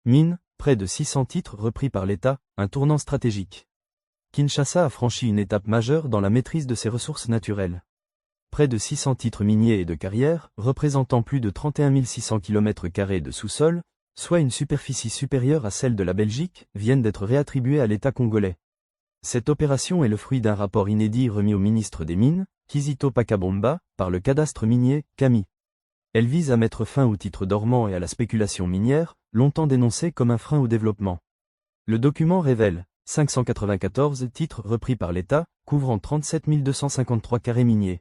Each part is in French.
Mines, près de 600 titres repris par l'État, un tournant stratégique. Kinshasa a franchi une étape majeure dans la maîtrise de ses ressources naturelles. Près de 600 titres miniers et de carrières, représentant plus de 31 600 km² de sous-sol, soit une superficie supérieure à celle de la Belgique, viennent d'être réattribués à l'État congolais. Cette opération est le fruit d'un rapport inédit remis au ministre des Mines, Kizito Pakabomba, par le cadastre minier, CAMI. Elle vise à mettre fin aux titres dormants et à la spéculation minière, longtemps dénoncée comme un frein au développement. Le document révèle 594 titres repris par l'État, couvrant 37 253 carrés miniers.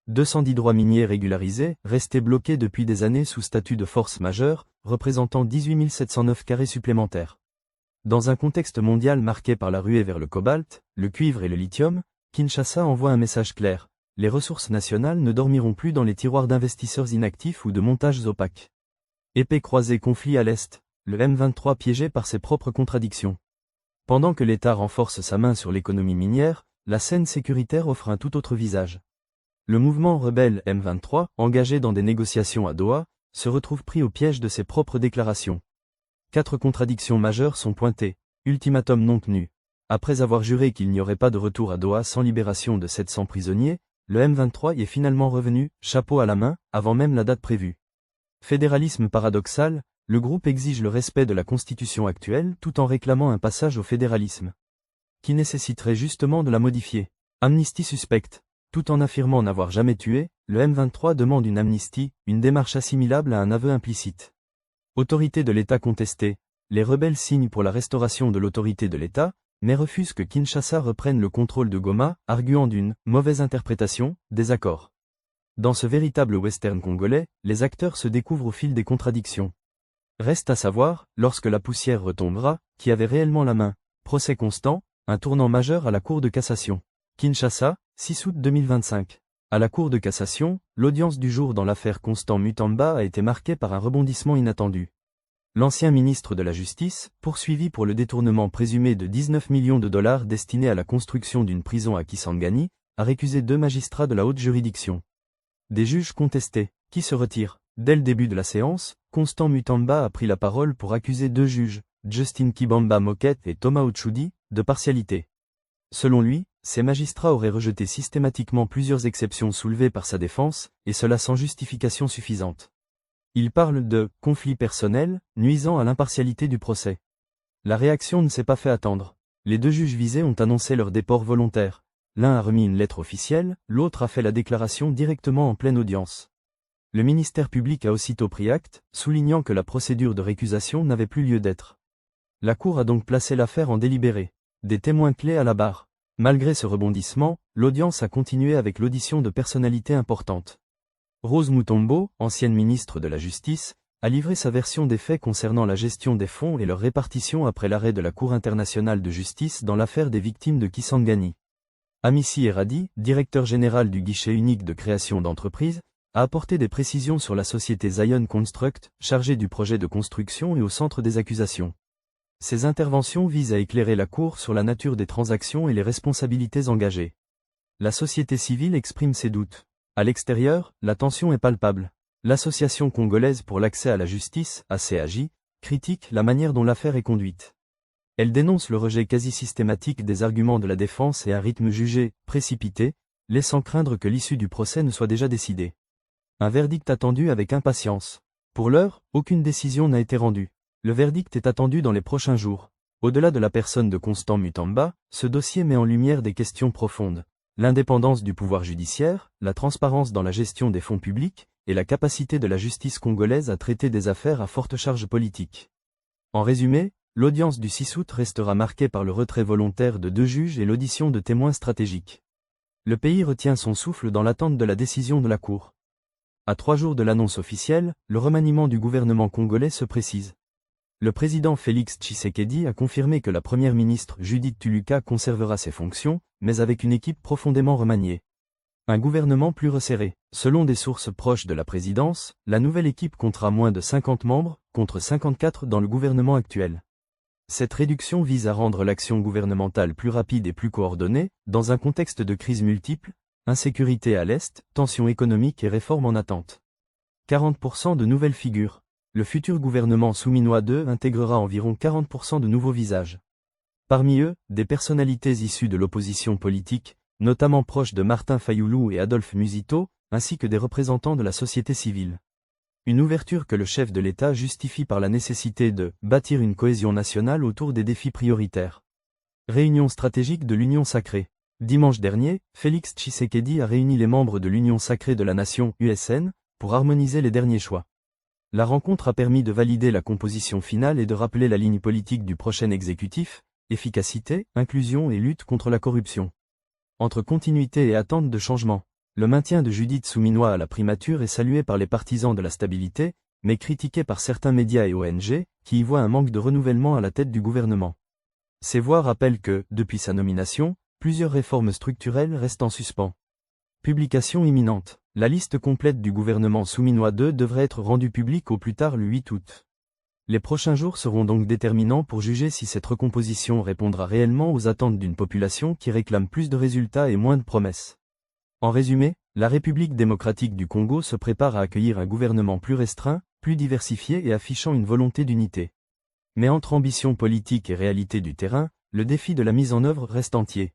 210 droits miniers régularisés, restés bloqués depuis des années sous statut de force majeure, représentant 18 709 carrés supplémentaires. Dans un contexte mondial marqué par la ruée vers le cobalt, le cuivre et le lithium, Kinshasa envoie un message clair. Les ressources nationales ne dormiront plus dans les tiroirs d'investisseurs inactifs ou de montages opaques. Épée croisée conflit à l'Est, le M23 piégé par ses propres contradictions. Pendant que l'État renforce sa main sur l'économie minière, la scène sécuritaire offre un tout autre visage. Le mouvement rebelle M23, engagé dans des négociations à Doha, se retrouve pris au piège de ses propres déclarations. 4 contradictions majeures sont pointées. Ultimatum non tenu. Après avoir juré qu'il n'y aurait pas de retour à Doha sans libération de 700 prisonniers, le M23 y est finalement revenu, chapeau à la main, avant même la date prévue. Fédéralisme paradoxal, le groupe exige le respect de la constitution actuelle tout en réclamant un passage au fédéralisme, qui nécessiterait justement de la modifier. Amnistie suspecte. Tout en affirmant n'avoir jamais tué, le M23 demande une amnistie, une démarche assimilable à un aveu implicite. Autorité de l'État contestée. Les rebelles signent pour la restauration de l'autorité de l'État, mais refusent que Kinshasa reprenne le contrôle de Goma, arguant d'une « mauvaise interprétation », désaccord. Dans ce véritable western congolais, les acteurs se découvrent au fil des contradictions. Reste à savoir, lorsque la poussière retombera, qui avait réellement la main. Procès constant, un tournant majeur à la Cour de cassation. Kinshasa, 6 août 2025. À la Cour de cassation, l'audience du jour dans l'affaire Constant Mutamba a été marquée par un rebondissement inattendu. L'ancien ministre de la Justice, poursuivi pour le détournement présumé de 19 millions de dollars destinés à la construction d'une prison à Kisangani, a récusé 2 magistrats de la haute juridiction. Des juges contestés, qui se retirent. Dès le début de la séance, Constant Mutamba a pris la parole pour accuser 2 juges, Justin Kibamba Moket et Thomas Ochudi, de partialité. Selon lui, ces magistrats auraient rejeté systématiquement plusieurs exceptions soulevées par sa défense, et cela sans justification suffisante. Il parle de « conflit personnel » nuisant à l'impartialité du procès. La réaction ne s'est pas fait attendre. Les 2 juges visés ont annoncé leur déport volontaire. L'un a remis une lettre officielle, l'autre a fait la déclaration directement en pleine audience. Le ministère public a aussitôt pris acte, soulignant que la procédure de récusation n'avait plus lieu d'être. La Cour a donc placé l'affaire en délibéré. Des témoins clés à la barre. Malgré ce rebondissement, l'audience a continué avec l'audition de personnalités importantes. Rose Mutombo, ancienne ministre de la Justice, a livré sa version des faits concernant la gestion des fonds et leur répartition après l'arrêt de la Cour internationale de justice dans l'affaire des victimes de Kisangani. Amici Eradi, directeur général du guichet unique de création d'entreprises, a apporté des précisions sur la société Zion Construct, chargée du projet de construction et au centre des accusations. Ces interventions visent à éclairer la Cour sur la nature des transactions et les responsabilités engagées. La société civile exprime ses doutes. À l'extérieur, la tension est palpable. L'Association congolaise pour l'accès à la justice, ACAJ, critique la manière dont l'affaire est conduite. Elle dénonce le rejet quasi systématique des arguments de la défense et un rythme jugé précipité, laissant craindre que l'issue du procès ne soit déjà décidée. Un verdict attendu avec impatience. Pour l'heure, aucune décision n'a été rendue. Le verdict est attendu dans les prochains jours. Au-delà de la personne de Constant Mutamba, ce dossier met en lumière des questions profondes. L'indépendance du pouvoir judiciaire, la transparence dans la gestion des fonds publics, et la capacité de la justice congolaise à traiter des affaires à forte charge politique. En résumé, l'audience du 6 août restera marquée par le retrait volontaire de 2 juges et l'audition de témoins stratégiques. Le pays retient son souffle dans l'attente de la décision de la Cour. À 3 jours de l'annonce officielle, le remaniement du gouvernement congolais se précise. Le président Félix Tshisekedi a confirmé que la première ministre Judith Tuluka conservera ses fonctions, mais avec une équipe profondément remaniée. Un gouvernement plus resserré. Selon des sources proches de la présidence, la nouvelle équipe comptera moins de 50 membres, contre 54 dans le gouvernement actuel. Cette réduction vise à rendre l'action gouvernementale plus rapide et plus coordonnée, dans un contexte de crise multiple, insécurité à l'Est, tensions économiques et réformes en attente. 40% de nouvelles figures. Le futur gouvernement souminois 2 intégrera environ 40% de nouveaux visages. Parmi eux, des personnalités issues de l'opposition politique, notamment proches de Martin Fayoulou et Adolphe Musito, ainsi que des représentants de la société civile. Une ouverture que le chef de l'État justifie par la nécessité de bâtir une cohésion nationale autour des défis prioritaires. Réunion stratégique de l'Union sacrée. Dimanche dernier, Félix Tshisekedi a réuni les membres de l'Union sacrée de la nation USN pour harmoniser les derniers choix. La rencontre a permis de valider la composition finale et de rappeler la ligne politique du prochain exécutif, efficacité, inclusion et lutte contre la corruption. Entre continuité et attente de changement. Le maintien de Judith Souminois à la primature est salué par les partisans de la stabilité, mais critiqué par certains médias et ONG, qui y voient un manque de renouvellement à la tête du gouvernement. Ces voix rappellent que, depuis sa nomination, plusieurs réformes structurelles restent en suspens. Publication imminente. La liste complète du gouvernement souminois 2 devrait être rendue publique au plus tard le 8 août. Les prochains jours seront donc déterminants pour juger si cette recomposition répondra réellement aux attentes d'une population qui réclame plus de résultats et moins de promesses. En résumé, la République démocratique du Congo se prépare à accueillir un gouvernement plus restreint, plus diversifié et affichant une volonté d'unité. Mais entre ambition politique et réalité du terrain, le défi de la mise en œuvre reste entier.